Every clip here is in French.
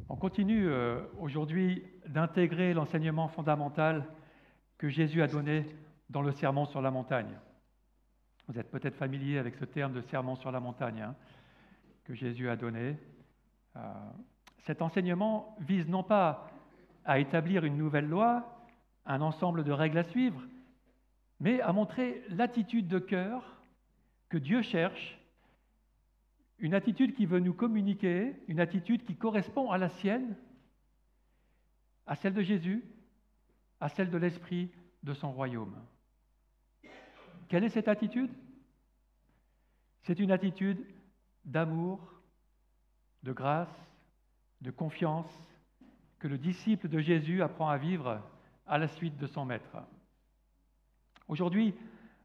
On continue aujourd'hui d'intégrer l'enseignement fondamental que Jésus a donné dans le Sermon sur la montagne. Vous êtes peut-être familier avec ce terme de Sermon sur la montagne que Jésus a donné. Cet enseignement vise non pas à établir une nouvelle loi, un ensemble de règles à suivre, mais à montrer l'attitude de cœur que Dieu cherche, une attitude qui veut nous communiquer, une attitude qui correspond à la sienne, à celle de Jésus, à celle de l'Esprit de son royaume. Quelle est cette attitude? C'est une attitude d'amour, de grâce, de confiance que le disciple de Jésus apprend à vivre à la suite de son maître. Aujourd'hui,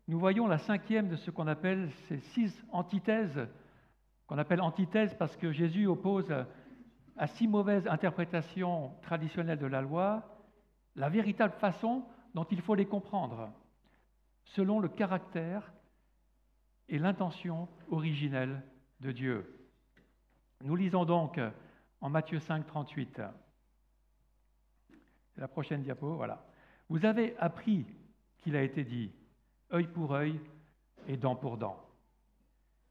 nous voyons la cinquième de ce qu'on appelle ces 6 antithèses, qu'on appelle antithèses parce que Jésus oppose à 6 mauvaises interprétations traditionnelles de la loi la véritable façon dont il faut les comprendre, selon le caractère et l'intention originelle de Dieu. Nous lisons donc en Matthieu 5, 38. C'est la prochaine diapo, voilà. Vous avez appris qu'il a été dit œil pour œil et dent pour dent.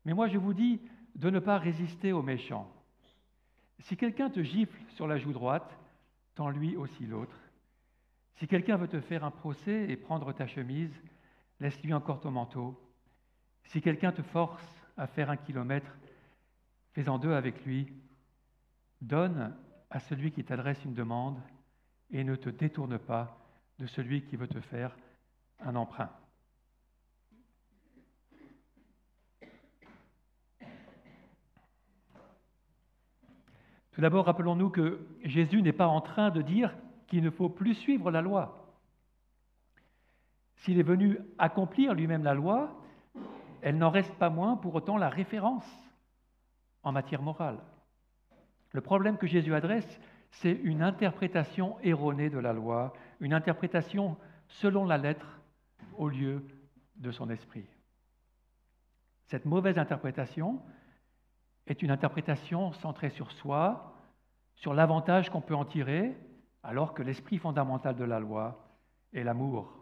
Mais moi je vous dis de ne pas résister aux méchants. Si quelqu'un te gifle sur la joue droite, tends-lui aussi l'autre. Si quelqu'un veut te faire un procès et prendre ta chemise, laisse-lui encore ton manteau. Si quelqu'un te force à faire 1 kilomètre, fais-en 2 avec lui. Donne à celui qui t'adresse une demande et ne te détourne pas de celui qui veut te faire un emprunt. Tout d'abord, rappelons-nous que Jésus n'est pas en train de dire qu'il ne faut plus suivre la loi. S'il est venu accomplir lui-même la loi, elle n'en reste pas moins pour autant la référence en matière morale. Le problème que Jésus adresse, c'est une interprétation erronée de la loi, une interprétation selon la lettre au lieu de son esprit. Cette mauvaise interprétation est une interprétation centrée sur soi, sur l'avantage qu'on peut en tirer, alors que l'esprit fondamental de la loi est l'amour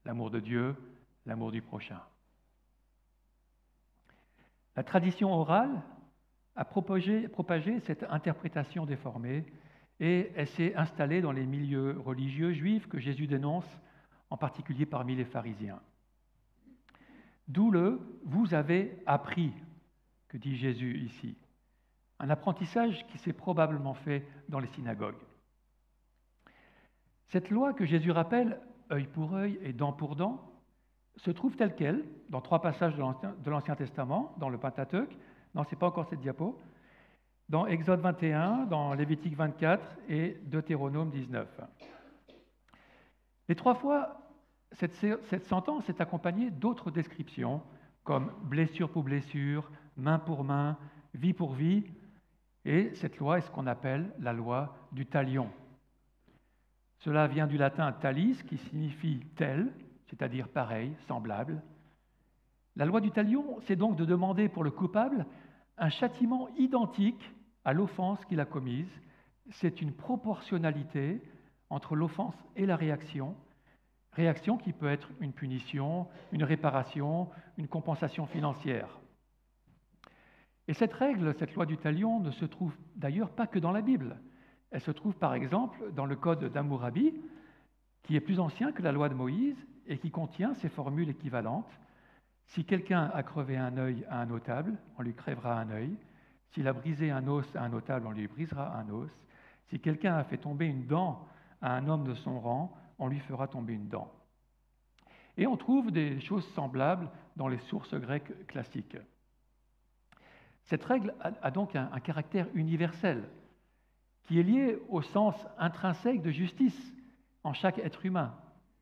de Dieu, l'amour du prochain. La tradition orale a propagé cette interprétation déformée et elle s'est installée dans les milieux religieux juifs que Jésus dénonce, en particulier parmi les pharisiens. D'où le « vous avez appris » que dit Jésus ici. Un apprentissage qui s'est probablement fait dans les synagogues. Cette loi que Jésus rappelle, œil pour œil et dent pour dent, se trouve telle qu'elle dans 3 passages de l'Ancien Testament, dans le Pentateuque. Non, ce n'est pas encore cette diapo. Dans Exode 21, dans Lévitique 24 et Deutéronome 19. Les 3 fois, cette sentence est accompagnée d'autres descriptions, comme blessure pour blessure, main pour main, vie pour vie. Et cette loi est ce qu'on appelle la loi du talion. Cela vient du latin talis, qui signifie tel, c'est-à-dire pareil, semblable. La loi du talion, c'est donc de demander pour le coupable un châtiment identique à l'offense qu'il a commise. C'est une proportionnalité entre l'offense et la réaction qui peut être une punition, une réparation, une compensation financière. Et cette règle, cette loi du talion, ne se trouve d'ailleurs pas que dans la Bible. Elle se trouve par exemple dans le Code d'Hammurabi, qui est plus ancien que la loi de Moïse et qui contient ces formules équivalentes. Si quelqu'un a crevé un œil à un notable, on lui crèvera un œil. S'il a brisé un os à un notable, on lui brisera un os. Si quelqu'un a fait tomber une dent à un homme de son rang, on lui fera tomber une dent. Et on trouve des choses semblables dans les sources grecques classiques. Cette règle a donc un caractère universel, qui est lié au sens intrinsèque de justice en chaque être humain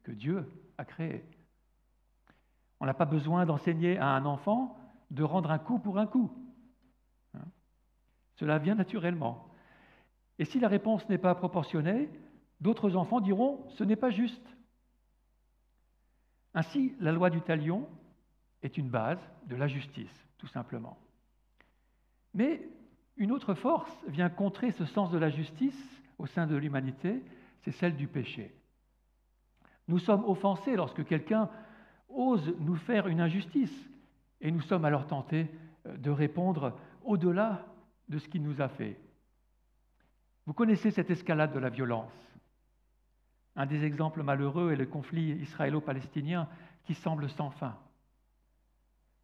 que Dieu a créé. On n'a pas besoin d'enseigner à un enfant de rendre un coup pour un coup. Cela vient naturellement. Et si la réponse n'est pas proportionnée, d'autres enfants diront « ce n'est pas juste ». Ainsi, la loi du talion est une base de la justice, tout simplement. Mais Une autre force vient contrer ce sens de la justice au sein de l'humanité, c'est celle du péché. Nous sommes offensés lorsque quelqu'un ose nous faire une injustice et nous sommes alors tentés de répondre au-delà de ce qu'il nous a fait. Vous connaissez cette escalade de la violence. Un des exemples malheureux est le conflit israélo-palestinien qui semble sans fin.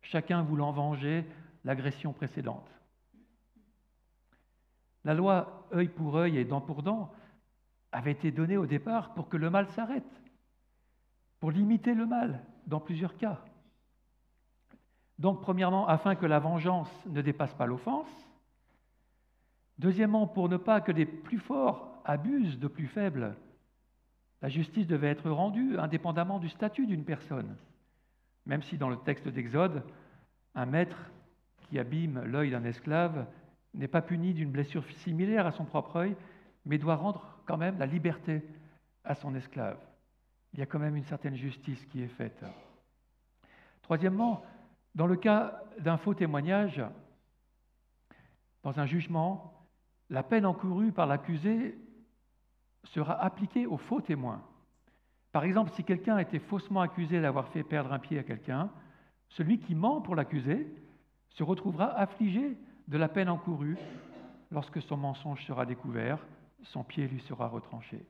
Chacun voulant venger l'agression précédente. La loi œil pour œil et dent pour dent avait été donnée au départ pour que le mal s'arrête, pour limiter le mal dans plusieurs cas. Donc, premièrement, afin que la vengeance ne dépasse pas l'offense. Deuxièmement, pour ne pas que les plus forts abusent de plus faibles. La justice devait être rendue indépendamment du statut d'une personne, même si dans le texte d'Exode, un maître qui abîme l'œil d'un esclave n'est pas puni d'une blessure similaire à son propre œil, mais doit rendre quand même la liberté à son esclave. Il y a quand même une certaine justice qui est faite. Troisièmement, dans le cas d'un faux témoignage, dans un jugement, la peine encourue par l'accusé sera appliquée au faux témoin. Par exemple, si quelqu'un a été faussement accusé d'avoir fait perdre un pied à quelqu'un, celui qui ment pour l'accuser se retrouvera affligé de la peine encourue lorsque son mensonge sera découvert, son pied lui sera retranché.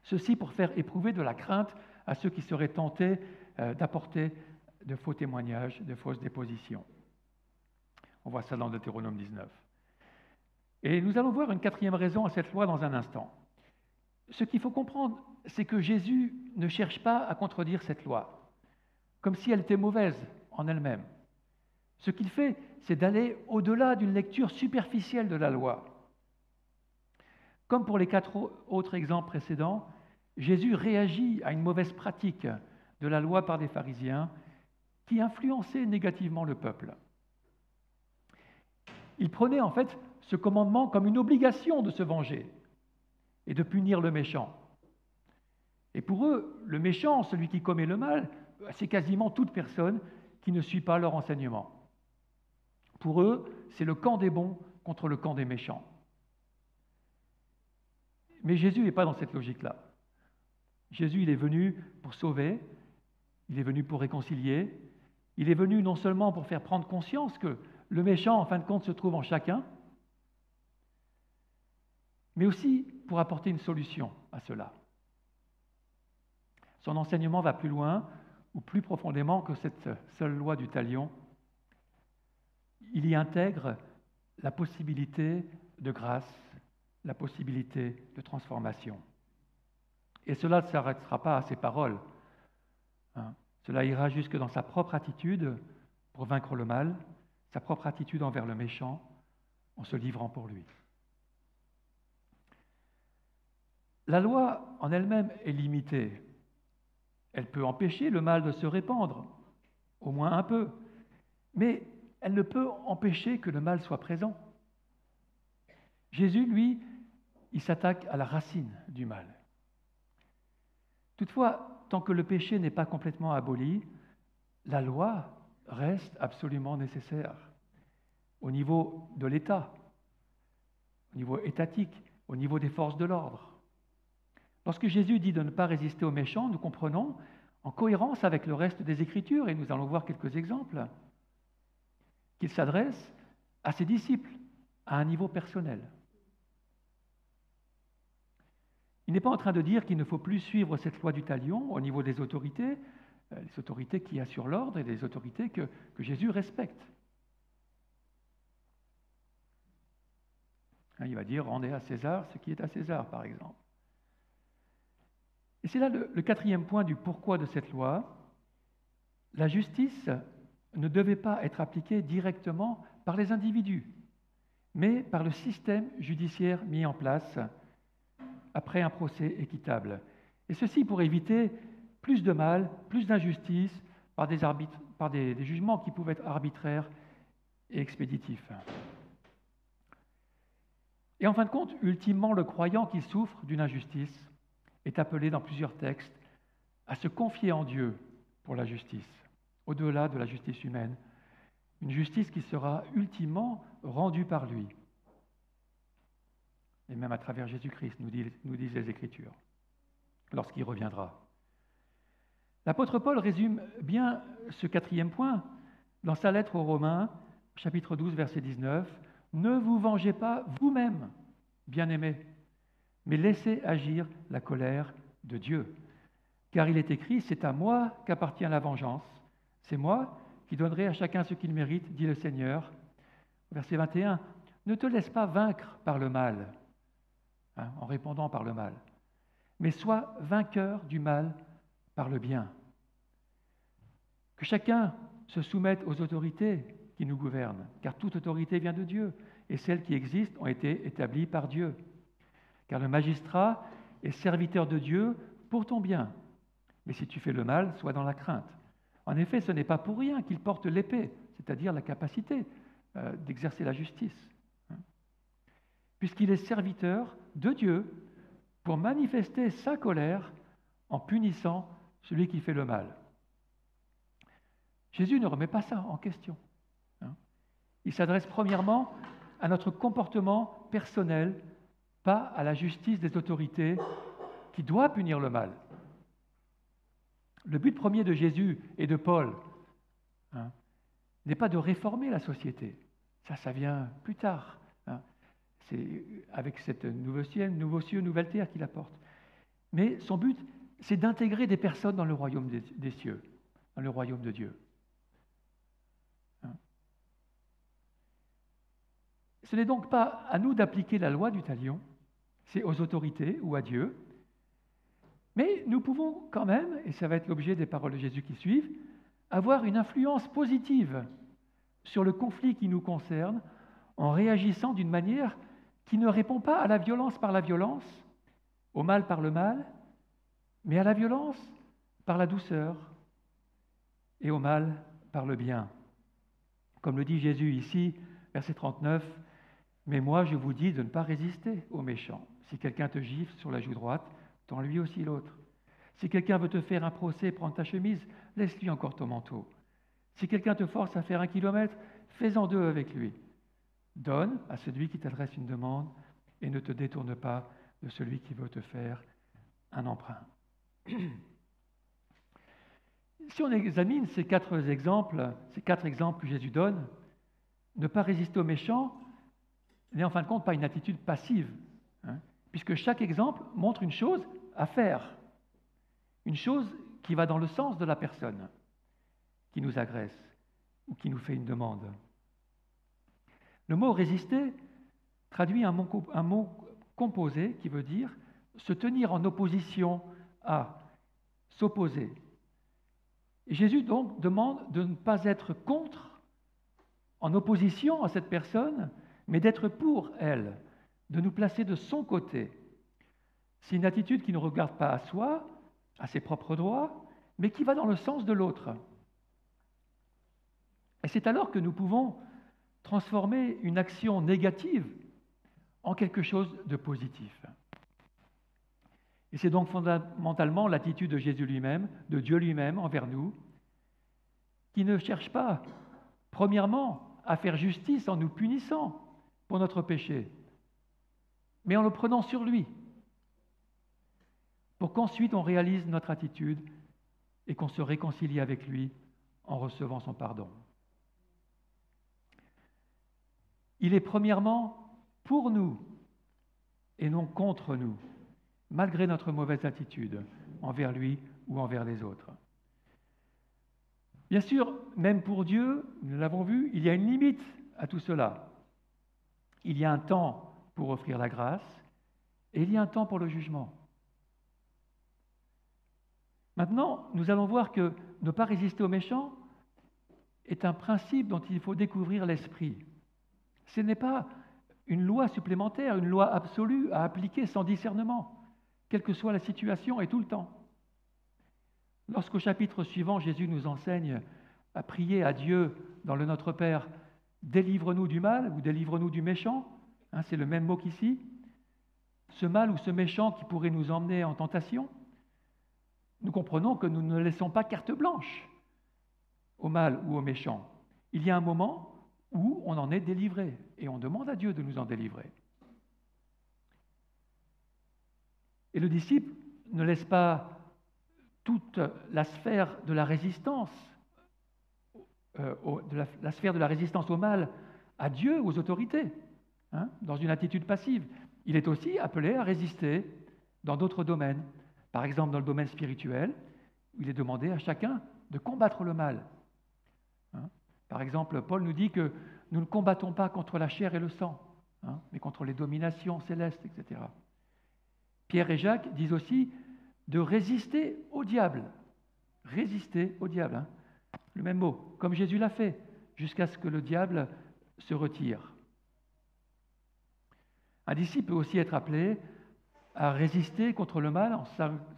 Ceci pour faire éprouver de la crainte à ceux qui seraient tentés d'apporter de faux témoignages, de fausses dépositions. On voit ça dans Deutéronome 19. Et nous allons voir une quatrième raison à cette loi dans un instant. Ce qu'il faut comprendre, c'est que Jésus ne cherche pas à contredire cette loi, comme si elle était mauvaise en elle-même. Ce qu'il fait, c'est d'aller au-delà d'une lecture superficielle de la loi. Comme pour les 4 autres exemples précédents, Jésus réagit à une mauvaise pratique de la loi par des pharisiens qui influençaient négativement le peuple. Il prenait en fait ce commandement comme une obligation de se venger et de punir le méchant. Et pour eux, le méchant, celui qui commet le mal, c'est quasiment toute personne qui ne suit pas leur enseignement. Pour eux, c'est le camp des bons contre le camp des méchants. Mais Jésus n'est pas dans cette logique-là. Jésus, il est venu pour sauver, il est venu pour réconcilier, il est venu non seulement pour faire prendre conscience que le méchant, en fin de compte, se trouve en chacun, mais aussi pour apporter une solution à cela. Son enseignement va plus loin ou plus profondément que cette seule loi du talion. Il y intègre la possibilité de grâce, la possibilité de transformation. Et cela ne s'arrêtera pas à ses paroles. Cela ira jusque dans sa propre attitude pour vaincre le mal, sa propre attitude envers le méchant, en se livrant pour lui. La loi en elle-même est limitée. Elle peut empêcher le mal de se répandre, au moins un peu, mais elle ne peut empêcher que le mal soit présent. Jésus, lui, il s'attaque à la racine du mal. Toutefois, tant que le péché n'est pas complètement aboli, la loi reste absolument nécessaire au niveau de l'État, au niveau étatique, au niveau des forces de l'ordre. Lorsque Jésus dit de ne pas résister aux méchants, nous comprenons, en cohérence avec le reste des Écritures, et nous allons voir quelques exemples, qu'il s'adresse à ses disciples, à un niveau personnel. Il n'est pas en train de dire qu'il ne faut plus suivre cette loi du talion au niveau des autorités, les autorités qui assurent l'ordre et les autorités que Jésus respecte. Il va dire « rendez à César ce qui est à César », par exemple. Et c'est là le quatrième point du pourquoi de cette loi. La justice ne devait pas être appliquée directement par les individus, mais par le système judiciaire mis en place après un procès équitable. Et ceci pour éviter plus de mal, plus d'injustice par des jugements qui pouvaient être arbitraires et expéditifs. Et en fin de compte, ultimement, le croyant qui souffre d'une injustice est appelé dans plusieurs textes à se confier en Dieu pour la justice, au-delà de la justice humaine, une justice qui sera ultimement rendue par lui. Et même à travers Jésus-Christ, nous disent les Écritures, lorsqu'il reviendra. L'apôtre Paul résume bien ce 4e point dans sa lettre aux Romains, chapitre 12, verset 19. « Ne vous vengez pas vous-même, bien-aimés, mais laissez agir la colère de Dieu. Car il est écrit, c'est à moi qu'appartient la vengeance. C'est moi qui donnerai à chacun ce qu'il mérite, dit le Seigneur. » Verset 21, « Ne te laisse pas vaincre par le mal, en répondant par le mal, mais sois vainqueur du mal par le bien. » Que chacun se soumette aux autorités qui nous gouvernent, car toute autorité vient de Dieu, et celles qui existent ont été établies par Dieu. Car le magistrat est serviteur de Dieu pour ton bien. Mais si tu fais le mal, sois dans la crainte. En effet, ce n'est pas pour rien qu'il porte l'épée, c'est-à-dire la capacité d'exercer la justice. Puisqu'il est serviteur de Dieu pour manifester sa colère en punissant celui qui fait le mal. Jésus ne remet pas ça en question. Il s'adresse premièrement à notre comportement personnel, pas à la justice des autorités qui doit punir le mal. Le but premier de Jésus et de Paul n'est pas de réformer la société. Ça vient plus tard. C'est avec cette nouveau cieux, nouvelle terre qu'il apporte. Mais son but, c'est d'intégrer des personnes dans le royaume des cieux, dans le royaume de Dieu. Ce n'est donc pas à nous d'appliquer la loi du talion, c'est aux autorités ou à Dieu. Mais nous pouvons quand même, et ça va être l'objet des paroles de Jésus qui suivent, avoir une influence positive sur le conflit qui nous concerne en réagissant d'une manière qui ne répond pas à la violence par la violence, au mal par le mal, mais à la violence par la douceur et au mal par le bien. Comme le dit Jésus ici, verset 39, « Mais moi je vous dis de ne pas résister aux méchants. Si quelqu'un te gifle sur la joue droite, tends lui aussi l'autre. Si quelqu'un veut te faire un procès, prends ta chemise, laisse-lui encore ton manteau. Si quelqu'un te force à faire 1 kilomètre, fais-en 2 avec lui. Donne à celui qui t'adresse une demande et ne te détourne pas de celui qui veut te faire un emprunt. » Si on examine ces 4 exemples que Jésus donne, ne pas résister aux méchants n'est en fin de compte pas une attitude passive, puisque chaque exemple montre une chose à faire, une chose qui va dans le sens de la personne qui nous agresse ou qui nous fait une demande. Le mot « résister » traduit un mot composé qui veut dire se tenir en opposition à, s'opposer. Et Jésus donc demande de ne pas être contre, en opposition à cette personne, mais d'être pour elle, de nous placer de son côté. C'est une attitude qui ne regarde pas à soi, à ses propres droits, mais qui va dans le sens de l'autre. Et c'est alors que nous pouvons transformer une action négative en quelque chose de positif. Et c'est donc fondamentalement l'attitude de Jésus lui-même, de Dieu lui-même envers nous, qui ne cherche pas, premièrement, à faire justice en nous punissant pour notre péché, mais en le prenant sur lui, pour qu'ensuite on réalise notre attitude et qu'on se réconcilie avec lui en recevant son pardon. Il est premièrement pour nous et non contre nous, malgré notre mauvaise attitude envers lui ou envers les autres. Bien sûr, même pour Dieu, nous l'avons vu, il y a une limite à tout cela. Il y a un temps pour offrir la grâce et il y a un temps pour le jugement. Maintenant, nous allons voir que ne pas résister aux méchants est un principe dont il faut découvrir l'esprit. Ce n'est pas une loi supplémentaire, une loi absolue à appliquer sans discernement, quelle que soit la situation et tout le temps. Lorsqu'au chapitre suivant, Jésus nous enseigne à prier à Dieu dans le Notre Père, « Délivre-nous du mal » ou « Délivre-nous du méchant », c'est le même mot qu'ici, ce mal ou ce méchant qui pourrait nous emmener en tentation, nous comprenons que nous ne laissons pas carte blanche au mal ou au méchant. il y a un moment où on en est délivré, et on demande à Dieu de nous en délivrer. Et le disciple ne laisse pas toute la sphère de la résistance, la sphère de la résistance au mal à Dieu, aux autorités, dans une attitude passive. Il est aussi appelé à résister dans d'autres domaines. Par exemple, dans le domaine spirituel, il est demandé à chacun de combattre le mal. Par exemple, Paul nous dit que nous ne combattons pas contre la chair et le sang, mais contre les dominations célestes, etc. Pierre et Jacques disent aussi de résister au diable. Résister au diable, le même mot, comme Jésus l'a fait, jusqu'à ce que le diable se retire. Un disciple peut aussi être appelé à résister contre le mal en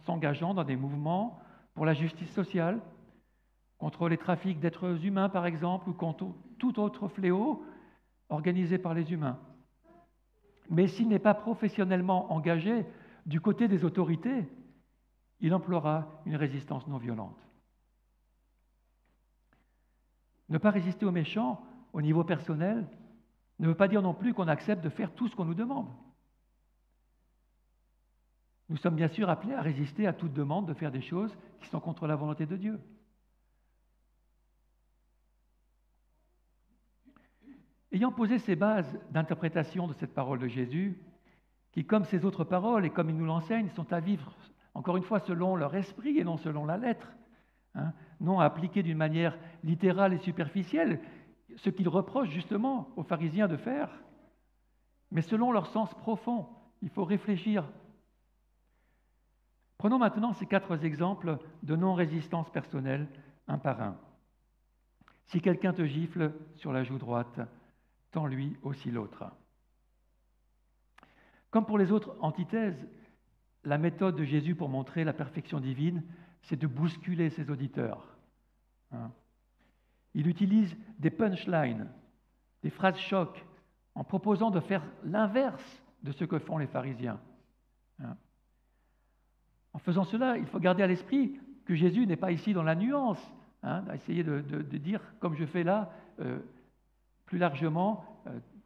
s'engageant dans des mouvements pour la justice sociale, contre les trafics d'êtres humains par exemple, ou contre tout autre fléau organisé par les humains. Mais s'il n'est pas professionnellement engagé du côté des autorités, il emploiera une résistance non violente. Ne pas résister aux méchants au niveau personnel ne veut pas dire non plus qu'on accepte de faire tout ce qu'on nous demande. Nous sommes bien sûr appelés à résister à toute demande de faire des choses qui sont contre la volonté de Dieu. Ayant posé ces bases d'interprétation de cette parole de Jésus, qui, comme ces autres paroles et comme il nous l'enseigne, sont à vivre, encore une fois, selon leur esprit et non selon la lettre, non à appliquer d'une manière littérale et superficielle, ce qu'il reproche justement aux pharisiens de faire, mais selon leur sens profond. Il faut réfléchir. Prenons maintenant ces 4 exemples de non-résistance personnelle, un par un. Si quelqu'un te gifle sur la joue droite, tends-lui aussi l'autre. Comme pour les autres antithèses, la méthode de Jésus pour montrer la perfection divine, c'est de bousculer ses auditeurs. Il utilise des punchlines, des phrases chocs, en proposant de faire l'inverse de ce que font les pharisiens. En faisant cela, il faut garder à l'esprit que Jésus n'est pas ici dans la nuance, à essayer de dire, comme je fais là, plus largement,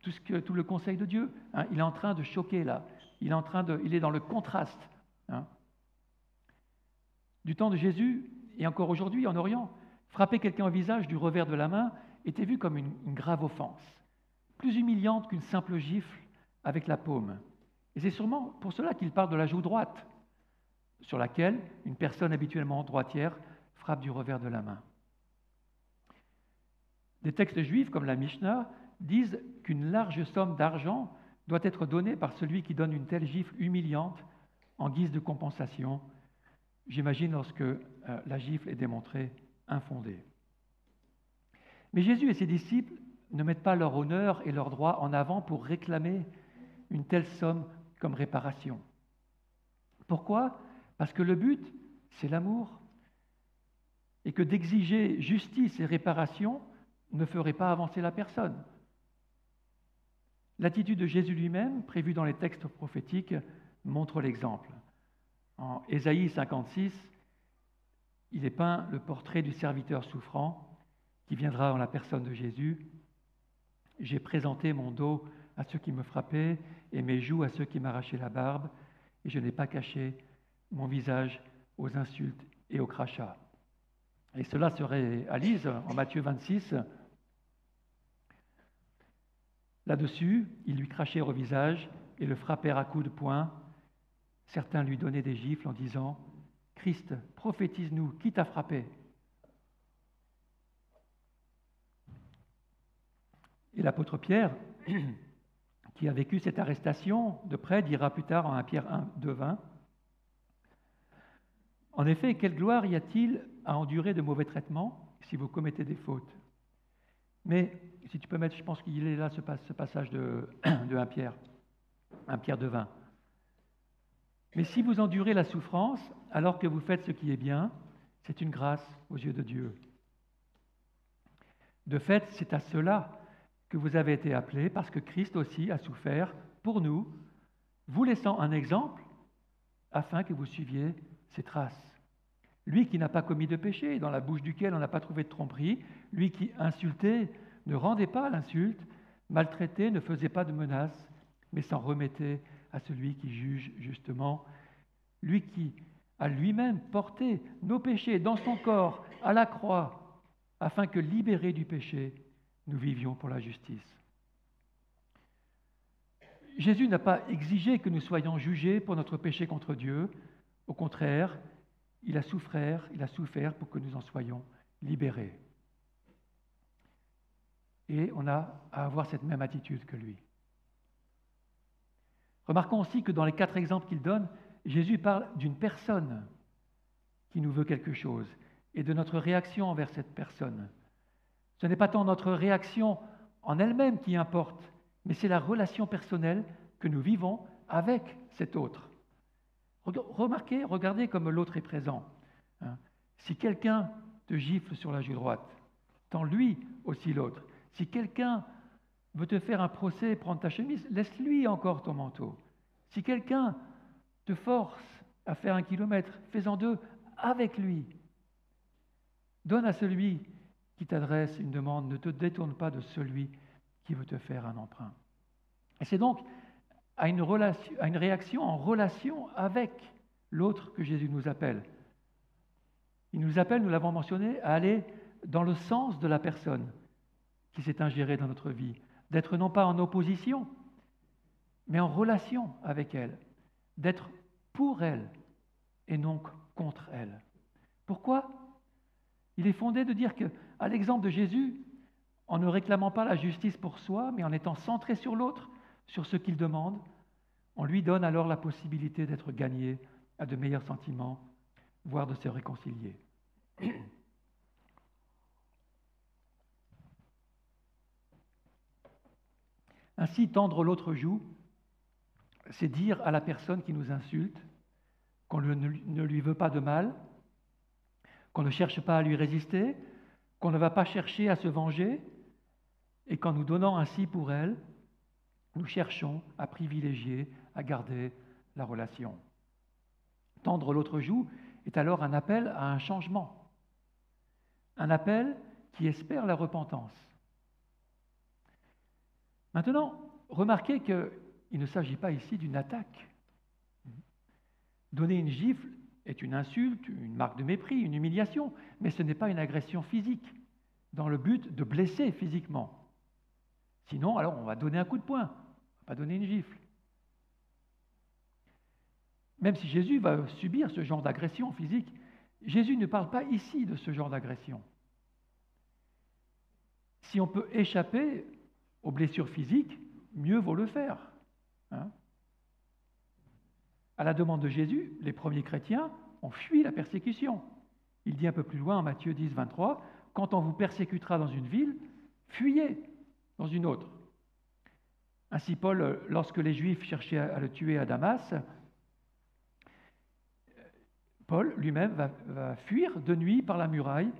tout le conseil de Dieu. Il est en train de choquer là, il est dans le contraste. Du temps de Jésus, et encore aujourd'hui en Orient, frapper quelqu'un au visage du revers de la main était vu comme une grave offense, plus humiliante qu'une simple gifle avec la paume. Et c'est sûrement pour cela qu'il parle de la joue droite, sur laquelle une personne habituellement droitière frappe du revers de la main. Des textes juifs, comme la Mishnah, disent qu'une large somme d'argent doit être donnée par celui qui donne une telle gifle humiliante en guise de compensation, j'imagine lorsque la gifle est démontrée infondée. Mais Jésus et ses disciples ne mettent pas leur honneur et leurs droits en avant pour réclamer une telle somme comme réparation. Pourquoi ? Parce que le but, c'est l'amour, et que d'exiger justice et réparation ne ferait pas avancer la personne. L'attitude de Jésus lui-même, prévue dans les textes prophétiques, montre l'exemple. En Ésaïe 56, il est peint le portrait du serviteur souffrant qui viendra en la personne de Jésus. « J'ai présenté mon dos à ceux qui me frappaient et mes joues à ceux qui m'arrachaient la barbe, et je n'ai pas caché mon visage aux insultes et aux crachats. » Et cela se réalise en Matthieu 26. Là-dessus, ils lui crachèrent au visage et le frappèrent à coups de poing. Certains lui donnaient des gifles en disant « Christ, prophétise-nous, qui t'a frappé ?» Et l'apôtre Pierre, qui a vécu cette arrestation de près, dira plus tard en 1 Pierre 1, 2, 20, « En effet, quelle gloire y a-t-il à endurer de mauvais traitements si vous commettez des fautes ?» Mais, si tu peux mettre, je pense qu'il est là ce passage de 1 Pierre 2, 20. « Mais si vous endurez la souffrance alors que vous faites ce qui est bien, c'est une grâce aux yeux de Dieu. De fait, c'est à cela que vous avez été appelés, parce que Christ aussi a souffert pour nous, vous laissant un exemple, afin que vous suiviez ses traces. Lui qui n'a pas commis de péché, dans la bouche duquel on n'a pas trouvé de tromperie, lui qui insultait ne rendait pas l'insulte, maltraitait, ne faisait pas de menaces, mais s'en remettait à celui qui juge justement, lui qui a lui-même porté nos péchés dans son corps à la croix, afin que, libérés du péché, nous vivions pour la justice. Jésus n'a pas exigé que nous soyons jugés pour notre péché contre Dieu. Au contraire, il a souffert pour que nous en soyons libérés. Et on a à avoir cette même attitude que lui. Remarquons aussi que dans les 4 exemples qu'il donne, Jésus parle d'une personne qui nous veut quelque chose et de notre réaction envers cette personne. Ce n'est pas tant notre réaction en elle-même qui importe, mais c'est la relation personnelle que nous vivons avec cet autre. Regardez comme l'autre est présent. Si quelqu'un te gifle sur la joue droite, tends lui aussi l'autre. Si quelqu'un veut te faire un procès, prendre ta chemise, laisse-lui encore ton manteau. Si quelqu'un te force à faire 1 kilomètre, fais-en 2 avec lui. Donne à celui qui t'adresse une demande, ne te détourne pas de celui qui veut te faire un emprunt. Et c'est donc à une réaction en relation avec l'autre que Jésus nous appelle. Il nous appelle, nous l'avons mentionné, à aller dans le sens de la personne qui s'est ingérée dans notre vie, d'être non pas en opposition, mais en relation avec elle, d'être pour elle et non contre elle. Pourquoi ? Il est fondé de dire qu'à l'exemple de Jésus, en ne réclamant pas la justice pour soi, mais en étant centré sur l'autre, sur ce qu'il demande, on lui donne alors la possibilité d'être gagné à de meilleurs sentiments, voire de se réconcilier. Ainsi, tendre l'autre joue, c'est dire à la personne qui nous insulte qu'on ne lui veut pas de mal, qu'on ne cherche pas à lui résister, qu'on ne va pas chercher à se venger, et qu'en nous donnant ainsi pour elle, nous cherchons à privilégier, à garder la relation. Tendre l'autre joue est alors un appel à un changement, un appel qui espère la repentance. Maintenant, remarquez qu'il ne s'agit pas ici d'une attaque. Donner une gifle est une insulte, une marque de mépris, une humiliation, mais ce n'est pas une agression physique, dans le but de blesser physiquement. Sinon, alors on va donner un coup de poing, on ne va pas donner une gifle. Même si Jésus va subir ce genre d'agression physique, Jésus ne parle pas ici de ce genre d'agression. Si on peut échapper aux blessures physiques, mieux vaut le faire. À la demande de Jésus, les premiers chrétiens ont fui la persécution. Il dit un peu plus loin en Matthieu 10, 23, « Quand on vous persécutera dans une ville, fuyez dans une autre. » Ainsi Paul, lorsque les Juifs cherchaient à le tuer à Damas, Paul lui-même va fuir de nuit par la muraille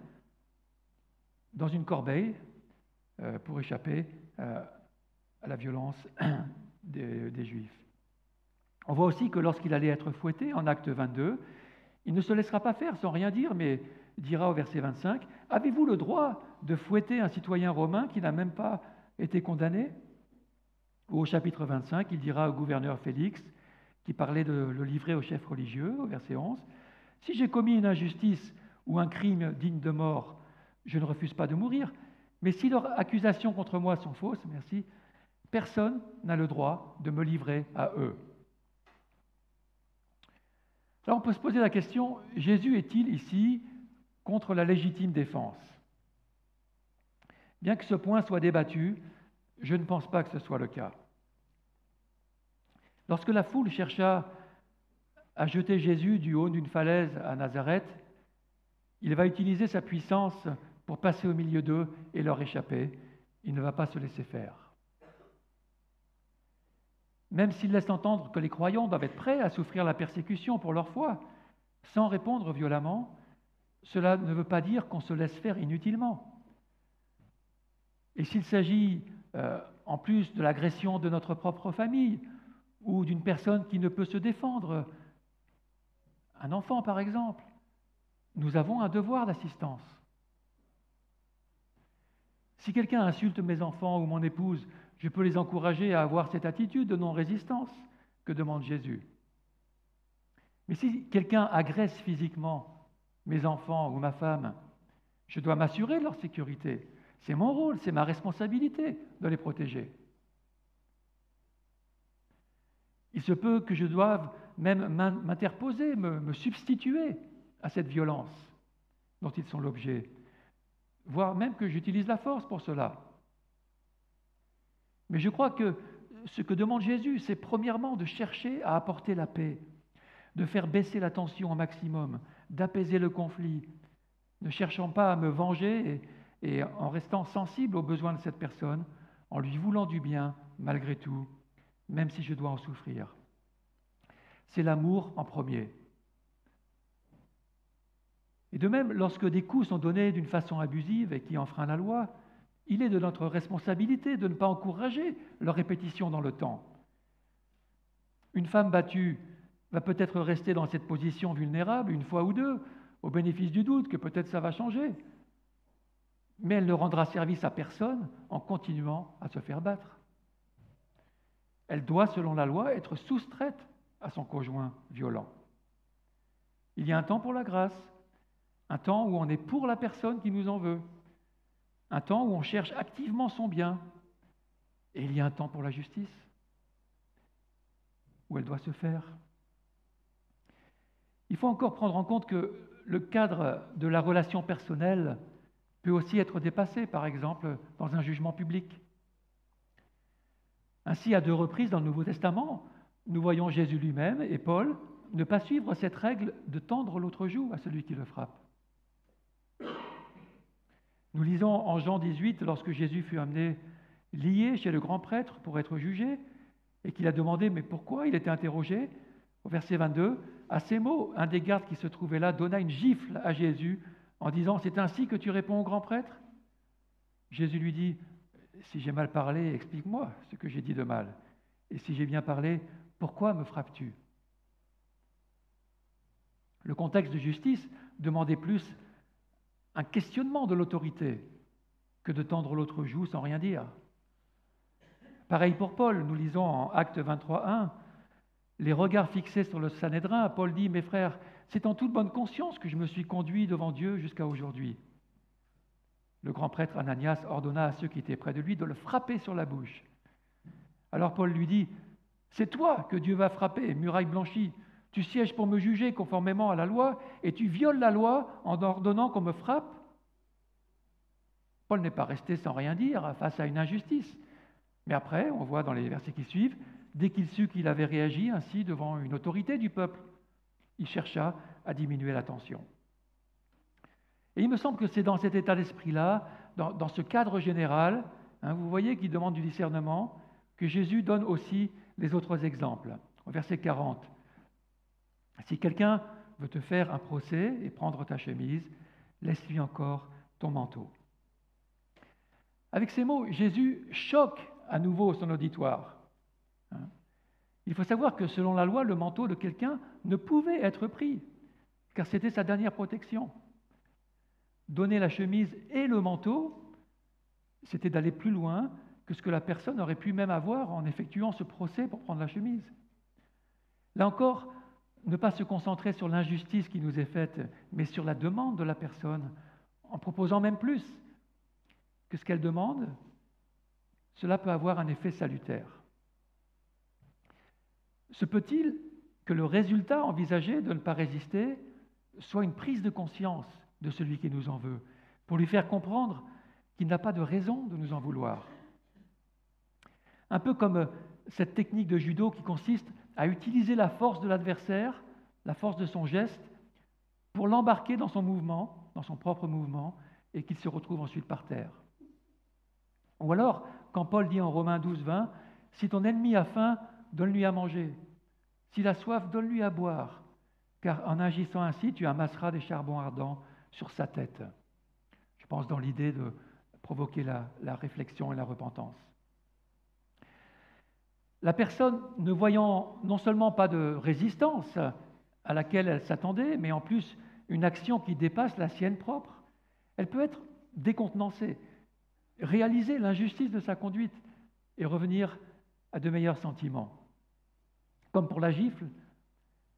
dans une corbeille pour échapper à la violence des Juifs. On voit aussi que lorsqu'il allait être fouetté, en acte 22, il ne se laissera pas faire sans rien dire, mais dira au verset 25, « Avez-vous le droit de fouetter un citoyen romain qui n'a même pas été condamné ?» Ou au chapitre 25, il dira au gouverneur Félix, qui parlait de le livrer au chef religieux, au verset 11, « Si j'ai commis une injustice ou un crime digne de mort, je ne refuse pas de mourir, mais si leurs accusations contre moi sont fausses, merci, personne n'a le droit de me livrer à eux. » Alors on peut se poser la question, Jésus est-il ici contre la légitime défense ? Bien que ce point soit débattu, je ne pense pas que ce soit le cas. Lorsque la foule chercha à jeter Jésus du haut d'une falaise à Nazareth, il va utiliser sa puissance pour passer au milieu d'eux et leur échapper. Il ne va pas se laisser faire. Même s'il laisse entendre que les croyants doivent être prêts à souffrir la persécution pour leur foi, sans répondre violemment, cela ne veut pas dire qu'on se laisse faire inutilement. Et s'il s'agit, en plus de l'agression de notre propre famille, ou d'une personne qui ne peut se défendre, un enfant par exemple, nous avons un devoir d'assistance. Si quelqu'un insulte mes enfants ou mon épouse, je peux les encourager à avoir cette attitude de non-résistance que demande Jésus. Mais si quelqu'un agresse physiquement mes enfants ou ma femme, je dois m'assurer de leur sécurité. C'est mon rôle, c'est ma responsabilité de les protéger. Il se peut que je doive même m'interposer, me substituer à cette violence dont ils sont l'objet, voire même que j'utilise la force pour cela. Mais je crois que ce que demande Jésus, c'est premièrement de chercher à apporter la paix, de faire baisser la tension au maximum, d'apaiser le conflit, ne cherchant pas à me venger et en restant sensible aux besoins de cette personne, en lui voulant du bien malgré tout, même si je dois en souffrir. C'est l'amour en premier. Et de même, lorsque des coups sont donnés d'une façon abusive et qui enfreint la loi, il est de notre responsabilité de ne pas encourager leur répétition dans le temps. Une femme battue va peut-être rester dans cette position vulnérable une fois ou deux, au bénéfice du doute que peut-être ça va changer. Mais elle ne rendra service à personne en continuant à se faire battre. Elle doit, selon la loi, être soustraite à son conjoint violent. Il y a un temps pour la grâce, un temps où on est pour la personne qui nous en veut, un temps où on cherche activement son bien, et il y a un temps pour la justice, où elle doit se faire. Il faut encore prendre en compte que le cadre de la relation personnelle peut aussi être dépassé, par exemple, dans un jugement public. Ainsi, à 2 reprises dans le Nouveau Testament, nous voyons Jésus lui-même et Paul ne pas suivre cette règle de tendre l'autre joue à celui qui le frappe. Nous lisons en Jean 18, lorsque Jésus fut amené lié chez le grand prêtre pour être jugé, et qu'il a demandé mais pourquoi il était interrogé, au verset 22, à ces mots, un des gardes qui se trouvait là donna une gifle à Jésus en disant « C'est ainsi que tu réponds au grand prêtre ?» Jésus lui dit « Si j'ai mal parlé, explique-moi ce que j'ai dit de mal. Et si j'ai bien parlé, pourquoi me frappes-tu » Le contexte de justice demandait plus un questionnement de l'autorité que de tendre l'autre joue sans rien dire. Pareil pour Paul, nous lisons en Actes 23:1, les regards fixés sur le Sanhédrin, Paul dit « Mes frères, c'est en toute bonne conscience que je me suis conduit devant Dieu jusqu'à aujourd'hui. » Le grand prêtre Ananias ordonna à ceux qui étaient près de lui de le frapper sur la bouche. Alors Paul lui dit « C'est toi que Dieu va frapper, muraille blanchie. Tu sièges pour me juger conformément à la loi et tu violes la loi en ordonnant qu'on me frappe ?» Paul n'est pas resté sans rien dire face à une injustice. Mais après, on voit dans les versets qui suivent, dès qu'il sut qu'il avait réagi ainsi devant une autorité du peuple, il chercha à diminuer la tension. Et il me semble que c'est dans cet état d'esprit-là, dans ce cadre général, vous voyez qu'il demande du discernement, que Jésus donne aussi les autres exemples. Au verset 40, « Si quelqu'un veut te faire un procès et prendre ta chemise, laisse-lui encore ton manteau. » Avec ces mots, Jésus choque à nouveau son auditoire. Il faut savoir que selon la loi, le manteau de quelqu'un ne pouvait être pris, car c'était sa dernière protection. Donner la chemise et le manteau, c'était d'aller plus loin que ce que la personne aurait pu même avoir en effectuant ce procès pour prendre la chemise. Là encore, ne pas se concentrer sur l'injustice qui nous est faite, mais sur la demande de la personne, en proposant même plus que ce qu'elle demande, cela peut avoir un effet salutaire. Se peut-il que le résultat envisagé de ne pas résister soit une prise de conscience de celui qui nous en veut, pour lui faire comprendre qu'il n'a pas de raison de nous en vouloir. Un peu comme cette technique de judo qui consiste à utiliser la force de l'adversaire, la force de son geste, pour l'embarquer dans son mouvement, dans son propre mouvement, et qu'il se retrouve ensuite par terre. Ou alors, quand Paul dit en Romains 12:20, « Si ton ennemi a faim, donne-lui à manger. S'il a soif, donne-lui à boire. Car en agissant ainsi, tu amasseras des charbons ardents sur sa tête. » Je pense dans l'idée de provoquer la réflexion et la repentance. La personne, ne voyant non seulement pas de résistance à laquelle elle s'attendait, mais en plus une action qui dépasse la sienne propre, elle peut être décontenancée. réaliser l'injustice de sa conduite et revenir à de meilleurs sentiments. Comme pour la gifle,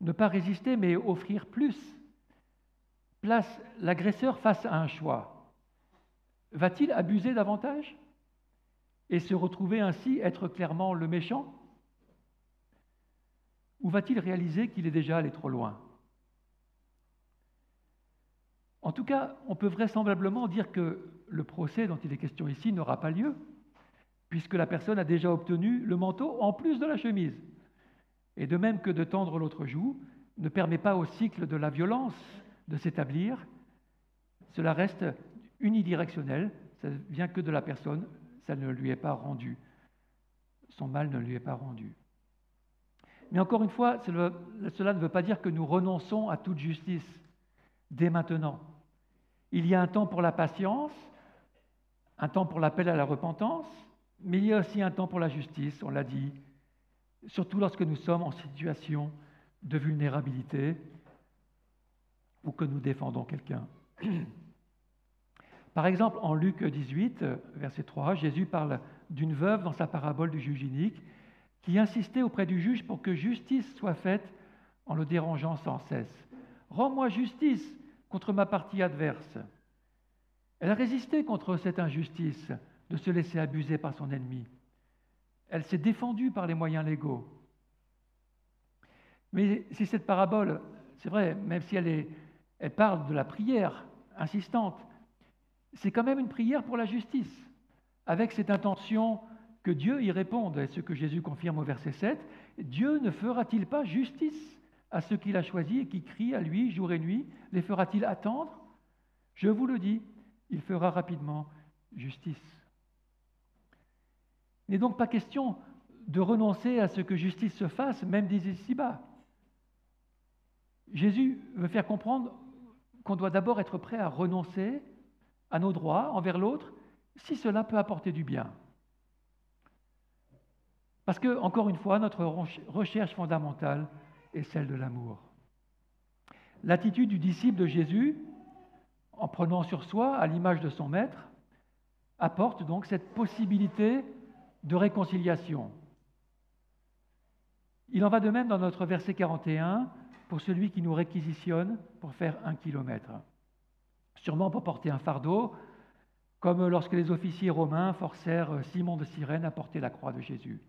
ne pas résister mais offrir plus place l'agresseur face à un choix. Va-t-il abuser davantage et se retrouver ainsi être clairement le méchant? Ou va-t-il réaliser qu'il est déjà allé trop loin? En tout cas, on peut vraisemblablement dire que le procès dont il est question ici n'aura pas lieu, puisque la personne a déjà obtenu le manteau en plus de la chemise. Et de même que de tendre l'autre joue ne permet pas au cycle de la violence de s'établir, cela reste unidirectionnel, ça ne vient que de la personne, ça ne lui est pas rendu. Son mal ne lui est pas rendu. Mais encore une fois, cela ne veut pas dire que nous renonçons à toute justice dès maintenant. Il y a un temps pour la patience, un temps pour l'appel à la repentance, mais il y a aussi un temps pour la justice, on l'a dit, surtout lorsque nous sommes en situation de vulnérabilité ou que nous défendons quelqu'un. Par exemple, en Luc 18, verset 3, Jésus parle d'une veuve dans sa parabole du juge inique qui insistait auprès du juge pour que justice soit faite en le dérangeant sans cesse. « Rends-moi justice contre ma partie adverse. » Elle a résisté contre cette injustice de se laisser abuser par son ennemi. Elle s'est défendue par les moyens légaux. Mais si cette parabole, c'est vrai, même si elle parle de la prière insistante, c'est quand même une prière pour la justice, avec cette intention que Dieu y réponde. Et ce que Jésus confirme au verset 7, Dieu ne fera-t-il pas justice à ceux qu'il a choisis et qui crient à lui jour et nuit? Les fera-t-il attendre? Je vous le dis, il fera rapidement justice. Il n'est donc pas question de renoncer à ce que justice se fasse, même d'ici-bas. Jésus veut faire comprendre qu'on doit d'abord être prêt à renoncer à nos droits envers l'autre, si cela peut apporter du bien. Parce que, encore une fois, notre recherche fondamentale est celle de l'amour. L'attitude du disciple de Jésus, en prenant sur soi, à l'image de son maître, apporte donc cette possibilité de réconciliation. Il en va de même dans notre verset 41 pour celui qui nous réquisitionne pour faire 1 kilomètre. Sûrement pour porter un fardeau, comme lorsque les officiers romains forcèrent Simon de Cyrène à porter la croix de Jésus.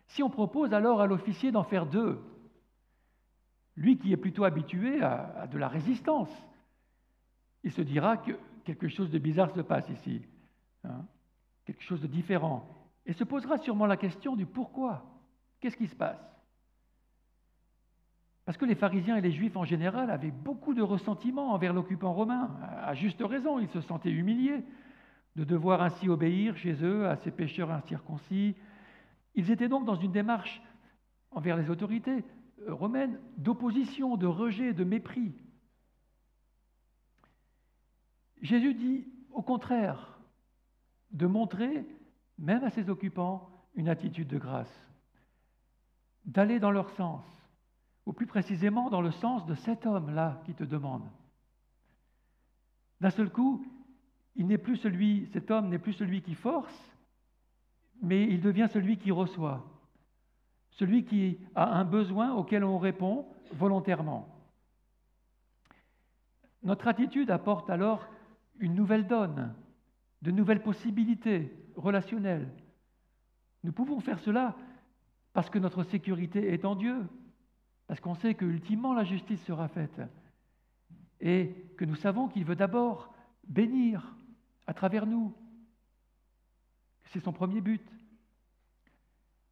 Si on propose alors à l'officier d'en faire 2, lui qui est plutôt habitué à de la résistance, il se dira que quelque chose de bizarre se passe ici, quelque chose de différent, et se posera sûrement la question du pourquoi. Qu'est-ce qui se passe? Parce que les pharisiens et les juifs en général avaient beaucoup de ressentiment envers l'occupant romain. À juste raison, ils se sentaient humiliés de devoir ainsi obéir chez eux à ces pécheurs incirconcis. Ils étaient donc dans une démarche envers les autorités romaines d'opposition, de rejet, de mépris. Jésus dit au contraire de montrer, même à ses occupants, une attitude de grâce, d'aller dans leur sens, ou plus précisément dans le sens de cet homme-là qui te demande. D'un seul coup, cet homme n'est plus celui qui force, mais il devient celui qui reçoit, celui qui a un besoin auquel on répond volontairement. Notre attitude apporte alors une nouvelle donne, de nouvelles possibilités relationnelles. Nous pouvons faire cela parce que notre sécurité est en Dieu, parce qu'on sait que ultimement la justice sera faite et que nous savons qu'il veut d'abord bénir à travers nous. C'est son premier but.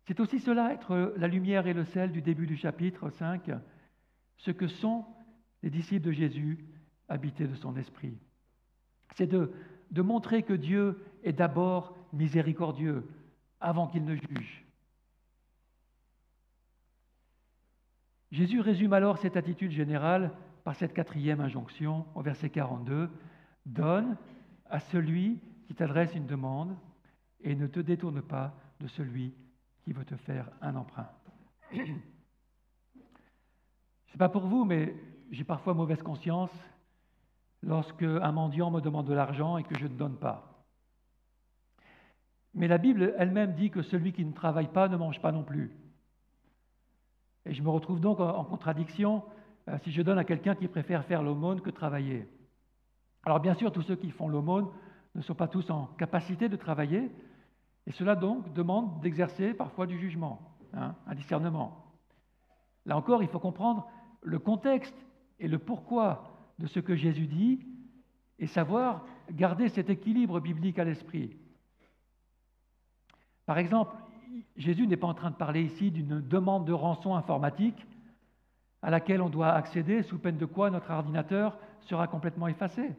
C'est aussi cela, être la lumière et le sel du début du chapitre 5, ce que sont les disciples de Jésus, habités de son esprit. C'est de montrer que Dieu est d'abord miséricordieux avant qu'il ne juge. Jésus résume alors cette attitude générale par cette 4e injonction au verset 42. « Donne à celui qui t'adresse une demande et ne te détourne pas de celui qui veut te faire un emprunt. » Je ne sais pas pour vous, mais j'ai parfois mauvaise conscience lorsque un mendiant me demande de l'argent et que je ne donne pas. Mais la Bible elle-même dit que celui qui ne travaille pas ne mange pas non plus. Et je me retrouve donc en contradiction si je donne à quelqu'un qui préfère faire l'aumône que travailler. Alors bien sûr, tous ceux qui font l'aumône ne sont pas tous en capacité de travailler, et cela donc demande d'exercer parfois du jugement, un discernement. Là encore, il faut comprendre le contexte et le pourquoi de ce que Jésus dit, et savoir garder cet équilibre biblique à l'esprit. Par exemple, Jésus n'est pas en train de parler ici d'une demande de rançon informatique à laquelle on doit accéder, sous peine de quoi notre ordinateur sera complètement effacé.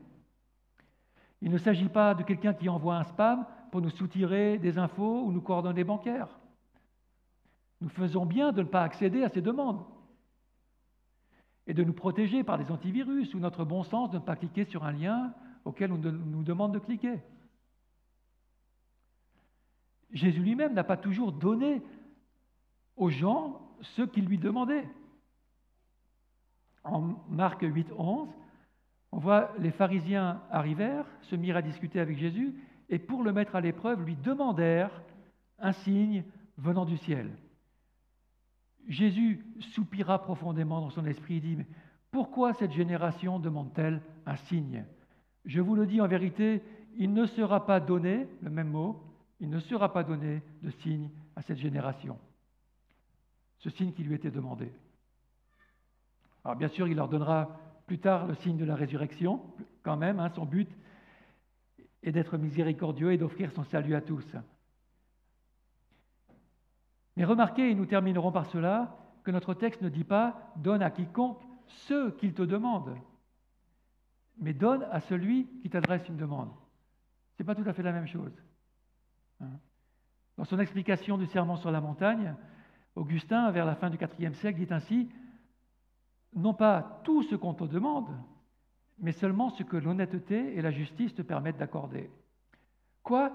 Il ne s'agit pas de quelqu'un qui envoie un spam pour nous soutirer des infos ou nos coordonnées bancaires. Nous faisons bien de ne pas accéder à ces demandes et de nous protéger par des antivirus ou notre bon sens de ne pas cliquer sur un lien auquel on nous demande de cliquer. Jésus lui-même n'a pas toujours donné aux gens ce qu'ils lui demandaient. En Marc 8, 11, on voit les pharisiens arrivèrent, se mirent à discuter avec Jésus et pour le mettre à l'épreuve, lui demandèrent un signe venant du ciel. Jésus soupira profondément dans son esprit et dit « Mais pourquoi cette génération demande-t-elle un signe ? Je vous le dis en vérité, il ne sera pas donné, le même mot, il ne sera pas donné de signe à cette génération. » Ce signe qui lui était demandé. Alors bien sûr, il leur donnera plus tard le signe de la résurrection, quand même, son but est d'être miséricordieux et d'offrir son salut à tous. Mais remarquez, et nous terminerons par cela, que notre texte ne dit pas « donne à quiconque ce qu'il te demande », mais « donne à celui qui t'adresse une demande ». Ce n'est pas tout à fait la même chose. Dans son explication du Sermon sur la montagne, Augustin, vers la fin du IVe siècle, dit ainsi « Non pas tout ce qu'on te demande, mais seulement ce que l'honnêteté et la justice te permettent d'accorder. Quoi ?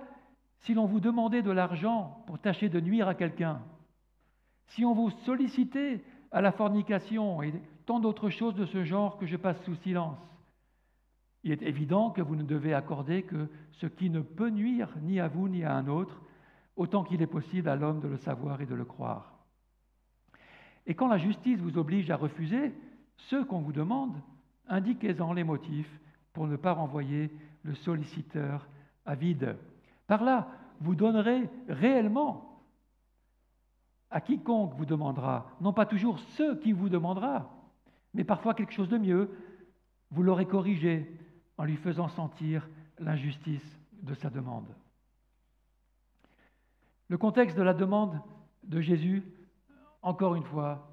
Si l'on vous demandait de l'argent pour tâcher de nuire à quelqu'un, si on vous sollicitait à la fornication et tant d'autres choses de ce genre que je passe sous silence, il est évident que vous ne devez accorder que ce qui ne peut nuire ni à vous ni à un autre, autant qu'il est possible à l'homme de le savoir et de le croire. Et quand la justice vous oblige à refuser ce qu'on vous demande, indiquez-en les motifs pour ne pas renvoyer le solliciteur à vide. Par là, vous donnerez réellement à quiconque vous demandera, non pas toujours ce qui vous demandera, mais parfois quelque chose de mieux, vous l'aurez corrigé en lui faisant sentir l'injustice de sa demande. Le contexte de la demande de Jésus, encore une fois,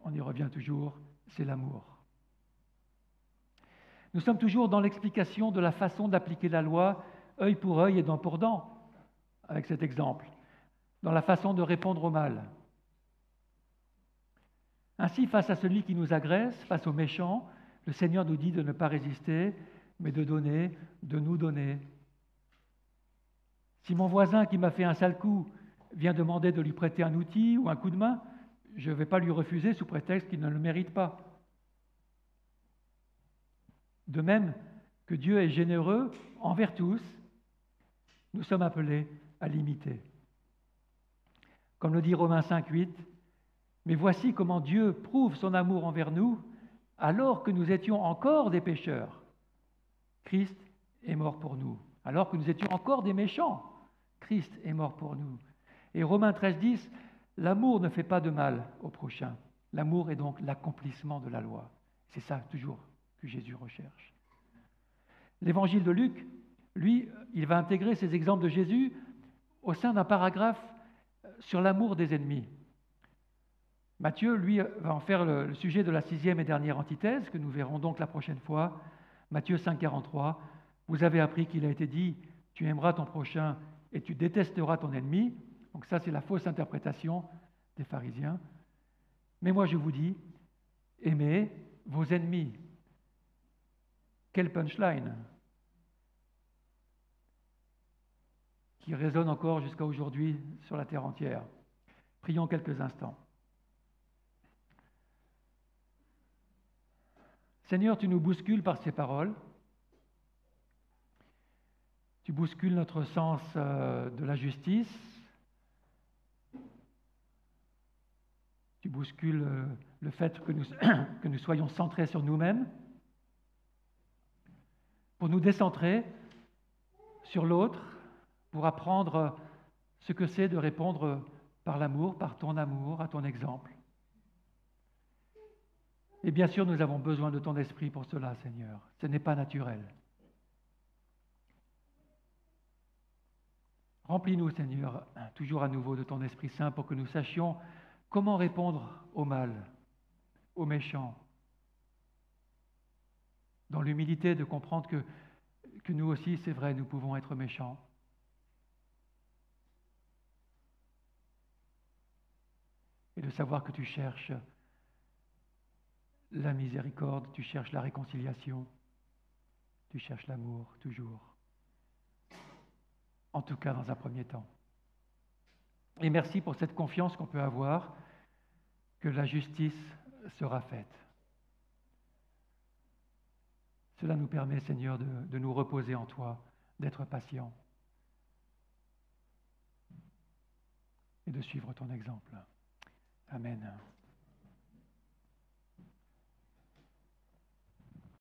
on y revient toujours, c'est l'amour. Nous sommes toujours dans l'explication de la façon d'appliquer la loi, œil pour œil et dent pour dent, avec cet exemple, dans la façon de répondre au mal. Ainsi, face à celui qui nous agresse, face au méchant, le Seigneur nous dit de ne pas résister, mais de donner, de nous donner. Si mon voisin qui m'a fait un sale coup vient demander de lui prêter un outil ou un coup de main, je ne vais pas lui refuser sous prétexte qu'il ne le mérite pas. De même que Dieu est généreux envers tous, nous sommes appelés à l'imiter. Comme le dit Romains 5,8, « Mais voici comment Dieu prouve son amour envers nous, alors que nous étions encore des pécheurs. Christ est mort pour nous. Alors que nous étions encore des méchants, Christ est mort pour nous. » Et Romains 13,10, « L'amour ne fait pas de mal au prochain. L'amour est donc l'accomplissement de la loi. » C'est ça toujours que Jésus recherche. L'évangile de Luc, lui, il va intégrer ces exemples de Jésus au sein d'un paragraphe sur l'amour des ennemis. Matthieu, lui, va en faire le sujet de la 6e et dernière antithèse, que nous verrons donc la prochaine fois. Matthieu 5,43, « Vous avez appris qu'il a été dit, tu aimeras ton prochain et tu détesteras ton ennemi. » Donc ça, c'est la fausse interprétation des pharisiens. « Mais moi, je vous dis, aimez vos ennemis. » Quelle punchline qui résonne encore jusqu'à aujourd'hui sur la terre entière. Prions quelques instants. Seigneur, tu nous bouscules par ces paroles. Tu bouscules notre sens de la justice. Tu bouscules le fait que que nous soyons centrés sur nous-mêmes pour nous décentrer sur l'autre, pour apprendre ce que c'est de répondre par l'amour, par ton amour, à ton exemple. Et bien sûr, nous avons besoin de ton esprit pour cela, Seigneur. Ce n'est pas naturel. Remplis-nous, Seigneur, toujours à nouveau de ton Esprit Saint pour que nous sachions comment répondre au mal, aux méchants, dans l'humilité de comprendre que nous aussi, c'est vrai, nous pouvons être méchants. Et de savoir que tu cherches la miséricorde, tu cherches la réconciliation, tu cherches l'amour, toujours. En tout cas, dans un premier temps. Et merci pour cette confiance qu'on peut avoir que la justice sera faite. Cela nous permet, Seigneur, de nous reposer en toi, d'être patients et de suivre ton exemple. Amen.